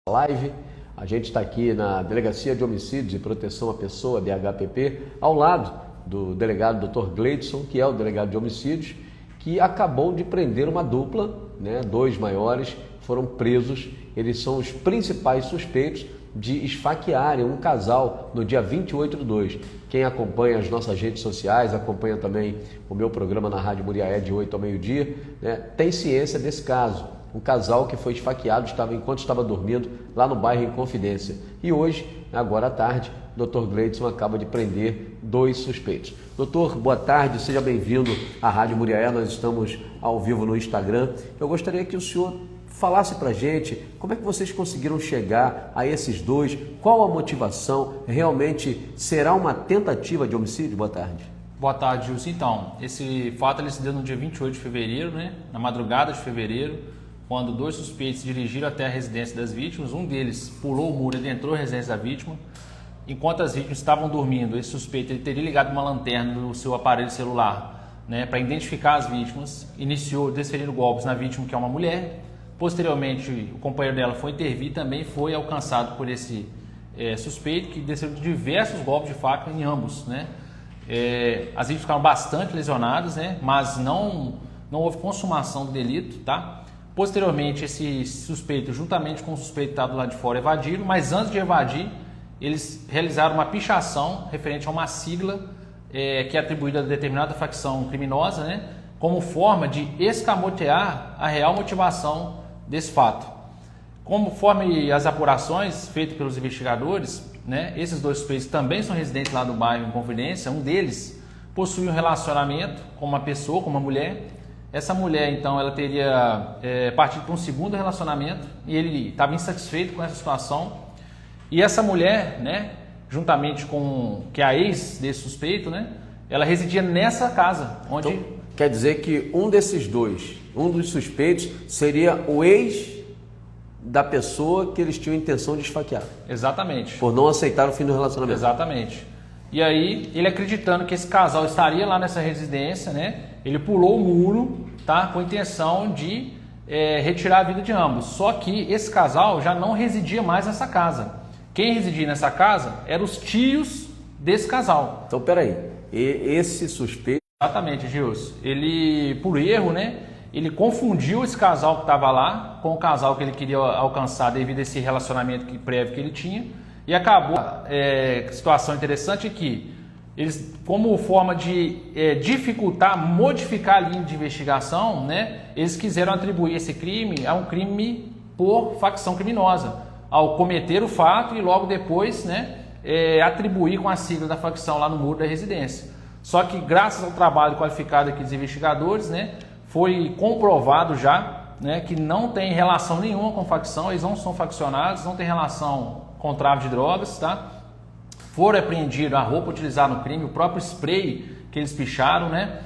Live. A gente está aqui na Delegacia de Homicídios e Proteção à Pessoa, DHPP, ao lado do delegado Dr. Gleidson, que é o delegado de homicídios, que acabou de prender uma dupla, né? Dois maiores foram presos. Eles são os principais suspeitos de esfaquearem um casal no dia 28/2. Quem acompanha as nossas redes sociais, acompanha também o meu programa na Rádio Muriaé de 8 ao meio-dia, né? Tem ciência desse caso. Um casal que foi esfaqueado enquanto estava dormindo lá no bairro Inconfidência. E hoje, agora à tarde, o Dr. Gleidson acaba de prender dois suspeitos. Doutor, boa tarde, seja bem-vindo à Rádio Muriaé. Nós estamos ao vivo no Instagram. Eu gostaria que o senhor falasse para a gente como é que vocês conseguiram chegar a esses dois, qual a motivação, realmente será uma tentativa de homicídio? Boa tarde. Boa tarde, Gilson. Então, esse fato ele se deu no dia 28 de fevereiro, né? Na madrugada de fevereiro, quando dois suspeitos se dirigiram até a residência das vítimas. Um deles pulou o muro e entrou na residência da vítima. Enquanto as vítimas estavam dormindo, esse suspeito ele teria ligado uma lanterna no seu aparelho celular, né, para identificar as vítimas, iniciou desferindo golpes na vítima, que é uma mulher. Posteriormente, o companheiro dela foi intervir e também foi alcançado por esse suspeito, que desferiu diversos golpes de faca em ambos, né? As vítimas ficaram bastante lesionadas, né, mas não houve consumação do delito, tá? Posteriormente, esse suspeito, juntamente com o suspeito que estava do lado de fora, evadiram, mas antes de evadir, eles realizaram uma pichação referente a uma sigla que é atribuída a determinada facção criminosa, né, como forma de escamotear a real motivação desse fato. Conforme as apurações feitas pelos investigadores, né, esses dois suspeitos também são residentes lá do bairro Inconfidência. Um deles possui um relacionamento com uma pessoa, com uma mulher. Essa mulher, então, ela teria partido para um segundo relacionamento e ele estava insatisfeito com essa situação. E essa mulher, né, juntamente com que é a ex desse suspeito, né, ela residia nessa casa. Onde... Então, quer dizer que um desses dois, um dos suspeitos, seria o ex da pessoa que eles tinham intenção de esfaquear. Exatamente. Por não aceitar o fim do relacionamento. Exatamente. E aí, ele acreditando que esse casal estaria lá nessa residência, né, ele pulou o muro, tá, com a intenção de retirar a vida de ambos. Só que esse casal já não residia mais nessa casa. Quem residia nessa casa eram os tios desse casal. Então, peraí, esse suspeito... Exatamente, Gilson. Ele, por erro, né, ele confundiu esse casal que estava lá com o casal que ele queria alcançar devido a esse relacionamento prévio que ele tinha. E acabou, situação interessante é que eles, como forma de dificultar, modificar a linha de investigação, né, eles quiseram atribuir esse crime a um crime por facção criminosa, ao cometer o fato e logo depois, né, atribuir com a sigla da facção lá no muro da residência. Só que graças ao trabalho qualificado aqui dos investigadores, né, foi comprovado já, né, que não tem relação nenhuma com facção, eles não são faccionados, não tem relação com tráfico de drogas, tá? Foram apreendidos a roupa utilizada no crime, o próprio spray que eles picharam, né?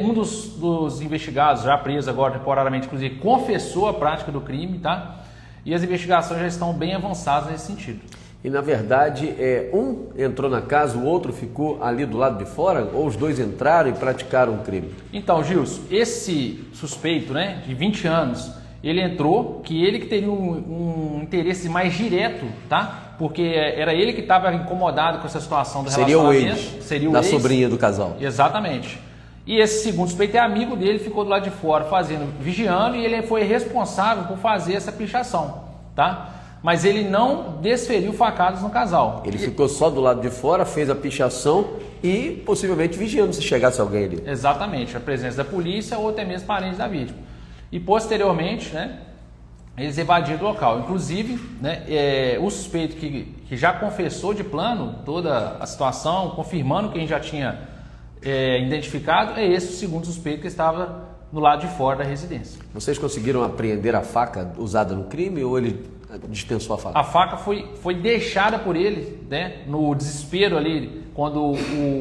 Um dos investigados, já preso agora temporariamente, inclusive, confessou a prática do crime, tá? E as investigações já estão bem avançadas nesse sentido. E na verdade, um entrou na casa, o outro ficou ali do lado de fora, ou os dois entraram e praticaram o crime? Então, Gilson, esse suspeito, né, de 20 anos, ele entrou, ele que teria um interesse mais direto, tá? Porque era ele que estava incomodado com essa situação do relacionamento. Seria o ex da sobrinha do casal. Exatamente. E esse segundo suspeito é amigo dele, ficou do lado de fora vigiando, e ele foi responsável por fazer essa pichação, tá? Mas ele não desferiu facadas no casal. Ele ficou só do lado de fora, fez a pichação e possivelmente vigiando se chegasse alguém ali. Exatamente, a presença da polícia ou até mesmo parentes da vítima. E posteriormente, né, eles evadiram do local. Inclusive, né, o suspeito que já confessou de plano toda a situação, confirmando quem já tinha identificado, é esse o segundo suspeito que estava no lado de fora da residência. Vocês conseguiram apreender a faca usada no crime ou ele dispensou a faca? A faca foi deixada por ele, né, no desespero ali, quando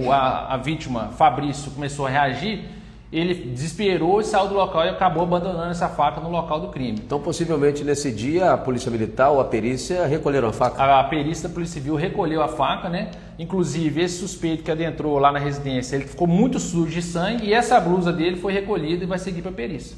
a vítima, Fabrício, começou a reagir. Ele desesperou e saiu do local e acabou abandonando essa faca no local do crime. Então, possivelmente, nesse dia, a Polícia Militar ou a perícia recolheram a faca? A perícia da Polícia Civil recolheu a faca, né? Inclusive, esse suspeito que adentrou lá na residência, ele ficou muito sujo de sangue e essa blusa dele foi recolhida e vai seguir para a perícia.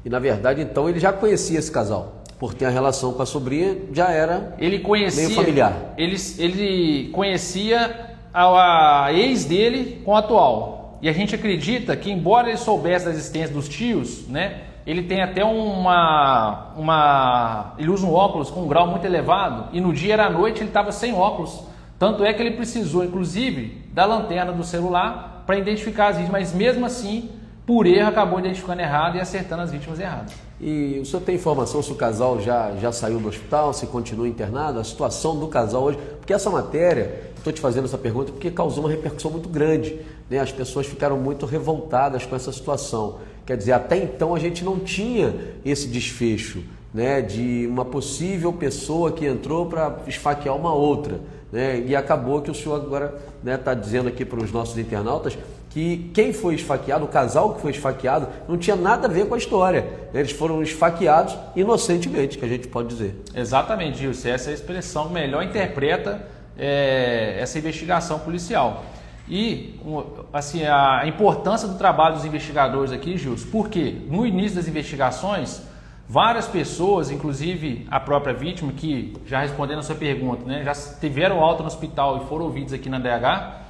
E, na verdade, então, ele já conhecia esse casal? por ter a relação com a sobrinha, já era Ele conhecia, meio familiar. Ele conhecia a ex dele com a atual. E a gente acredita que, embora ele soubesse da existência dos tios, né, ele tem até ele usa um óculos com um grau muito elevado, e no dia era à noite ele estava sem óculos. Tanto é que ele precisou, inclusive, da lanterna do celular para identificar as vítimas, mas mesmo assim, por erro, acabou identificando errado e acertando as vítimas erradas. E o senhor tem informação se o casal já saiu do hospital, se continua internado, a situação do casal hoje? Porque essa matéria, estou te fazendo essa pergunta porque causou uma repercussão muito grande, né? As pessoas ficaram muito revoltadas com essa situação. Quer dizer, até então a gente não tinha esse desfecho, né, de uma possível pessoa que entrou para esfaquear uma outra, né? E acabou que o senhor agora está dizendo aqui para os nossos internautas que quem foi esfaqueado, o casal que foi esfaqueado, não tinha nada a ver com a história. Eles foram esfaqueados inocentemente, que a gente pode dizer. Exatamente, Gilson. Essa é a expressão que melhor interpreta essa investigação policial. E assim, a importância do trabalho dos investigadores aqui, Gilson, porque no início das investigações, várias pessoas, inclusive a própria vítima, que já respondendo a sua pergunta, né, já tiveram alta no hospital e foram ouvidos aqui na DH,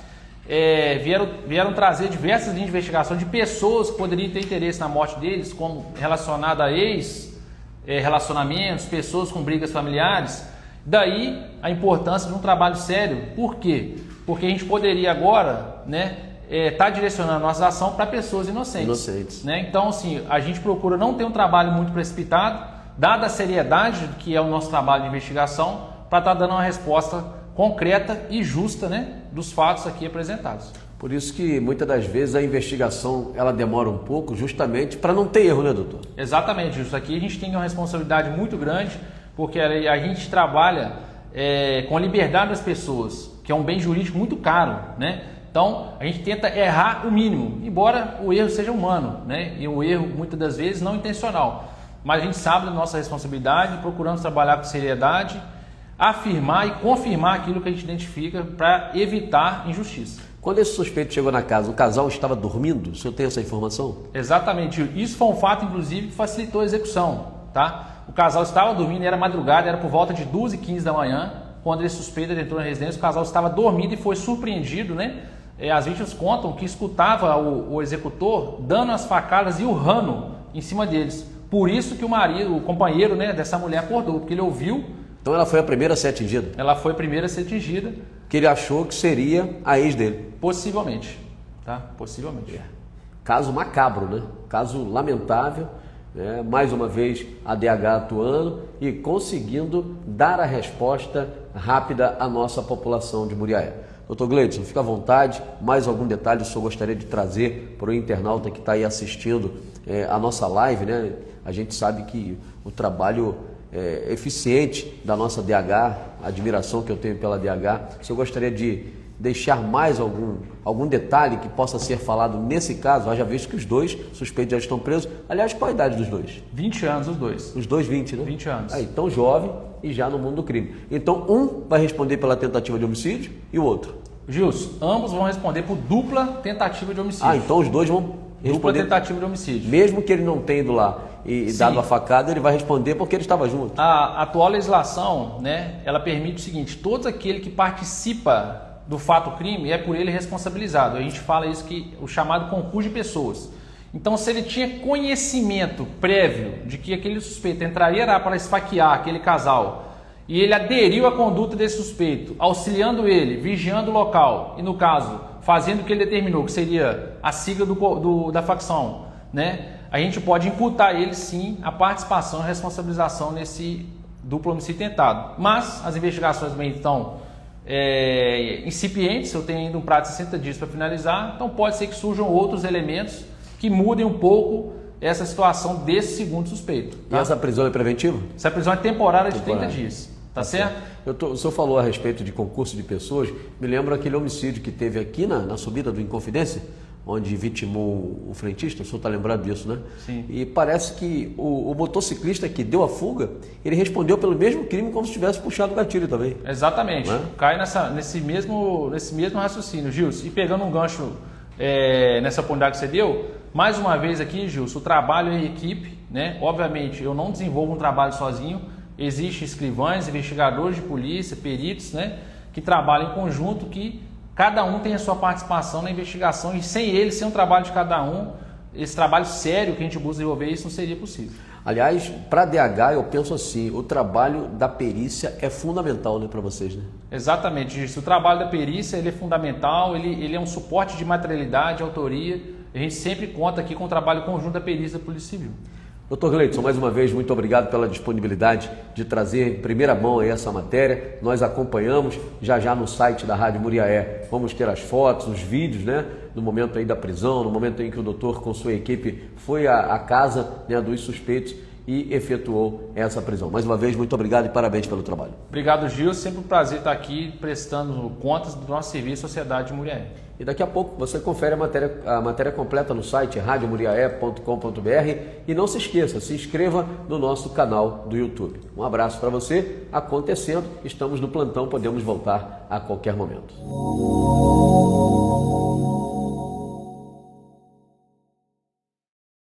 vieram trazer diversas linhas de investigação de pessoas que poderiam ter interesse na morte deles, como relacionada a relacionamentos, pessoas com brigas familiares. Daí a importância de um trabalho sério. Por quê? Porque a gente poderia agora, né, tá direcionando a nossa ação para pessoas inocentes. Né? Então, assim, a gente procura não ter um trabalho muito precipitado, dada a seriedade que é o nosso trabalho de investigação, para estar dando uma resposta concreta e justa, né, dos fatos aqui apresentados. Por isso que muitas das vezes a investigação ela demora um pouco, justamente para não ter erro, né, doutor? Exatamente, isso aqui a gente tem uma responsabilidade muito grande, porque a gente trabalha com a liberdade das pessoas, que é um bem jurídico muito caro, né? Então, a gente tenta errar o mínimo, embora o erro seja humano, né? E o erro, muitas das vezes, não intencional. Mas a gente sabe da nossa responsabilidade, procuramos trabalhar com seriedade, afirmar e confirmar aquilo que a gente identifica para evitar injustiça. Quando esse suspeito chegou na casa, o casal estava dormindo? O senhor tem essa informação? Exatamente. Isso foi um fato, inclusive, que facilitou a execução, tá? O casal estava dormindo, era madrugada, era por volta de 2h15 da manhã, quando esse suspeito entrou na residência, o casal estava dormindo e foi surpreendido, né? As vítimas contam que escutava o executor dando as facadas e urrando em cima deles. Por isso que o companheiro, né, dessa mulher acordou, porque ele ouviu. Então ela foi a primeira a ser atingida? Ela foi a primeira a ser atingida. Que ele achou que seria a ex dele? Possivelmente, tá? Possivelmente. Caso macabro, né? Caso lamentável. Mais uma vez a DH atuando e conseguindo dar a resposta rápida à nossa população de Muriaé. Doutor Gleidson, fica à vontade, mais algum detalhe o senhor gostaria de trazer para o internauta que está aí assistindo a nossa live, né? A gente sabe que o trabalho eficiente da nossa DH, a admiração que eu tenho pela DH, o senhor gostaria de deixar mais algum detalhe que possa ser falado nesse caso? Haja visto que os dois suspeitos já estão presos. Aliás, qual a idade dos dois? 20 anos os dois. Os dois 20, né? 20 anos. Aí, tão jovem e já no mundo do crime. Então, um vai responder pela tentativa de homicídio e o outro? Gilson, ambos vão responder por dupla tentativa de homicídio. Então os dois vão responder... Dupla tentativa de homicídio. Mesmo que ele não tenha ido lá e dado a facada, ele vai responder porque ele estava junto. A atual legislação, né, ela permite o seguinte: todo aquele que participa do fato crime é por ele responsabilizado. A gente fala isso, que o chamado concurso de pessoas. Então, se ele tinha conhecimento prévio de que aquele suspeito entraria lá para esfaquear aquele casal e ele aderiu à conduta desse suspeito, auxiliando ele, vigiando o local e, no caso, fazendo o que ele determinou, que seria a sigla da facção, né? A gente pode imputar ele, sim, a participação e responsabilização nesse duplo homicídio tentado. Mas as investigações também estão incipientes, eu tenho ainda um prazo de 60 dias para finalizar, então pode ser que surjam outros elementos que mudem um pouco essa situação desse segundo suspeito. Tá? E essa prisão é preventiva? Essa prisão é temporária de 30 dias. Tá certo? O senhor falou a respeito de concurso de pessoas, me lembro aquele homicídio que teve aqui na subida do Inconfidência, onde vitimou o frentista, o senhor está lembrado disso, né? Sim. E parece que o motociclista que deu a fuga, ele respondeu pelo mesmo crime como se tivesse puxado o gatilho também. Exatamente. Cai nesse mesmo raciocínio, Gilson. E pegando um gancho nessa oportunidade que você deu, mais uma vez aqui, Gilson, o trabalho em equipe, né? Obviamente, eu não desenvolvo um trabalho sozinho, existem escrivães, investigadores de polícia, peritos, né? Que trabalham em conjunto, que cada um tem a sua participação na investigação e sem eles, sem o trabalho de cada um, esse trabalho sério que a gente busca desenvolver, isso não seria possível. Aliás, para DH eu penso assim, o trabalho da perícia é fundamental, né, para vocês, né? Exatamente isso. O trabalho da perícia ele é fundamental, ele é um suporte de materialidade, autoria. A gente sempre conta aqui com o trabalho conjunto da perícia da Polícia Civil. Dr. Gleidson, mais uma vez, muito obrigado pela disponibilidade de trazer em primeira mão aí essa matéria. Nós acompanhamos já no site da Rádio Muriaé. Vamos ter as fotos, os vídeos, né? No momento aí da prisão, no momento em que o doutor com sua equipe foi à casa, né, dos suspeitos e efetuou essa prisão. Mais uma vez, muito obrigado e parabéns pelo trabalho. Obrigado, Gil. Sempre um prazer estar aqui prestando contas do nosso serviço à sociedade de Muriaé. E daqui a pouco você confere a matéria completa no site radiomuriaé.com.br e não se esqueça, se inscreva no nosso canal do YouTube. Um abraço para você. Acontecendo, estamos no plantão, podemos voltar a qualquer momento.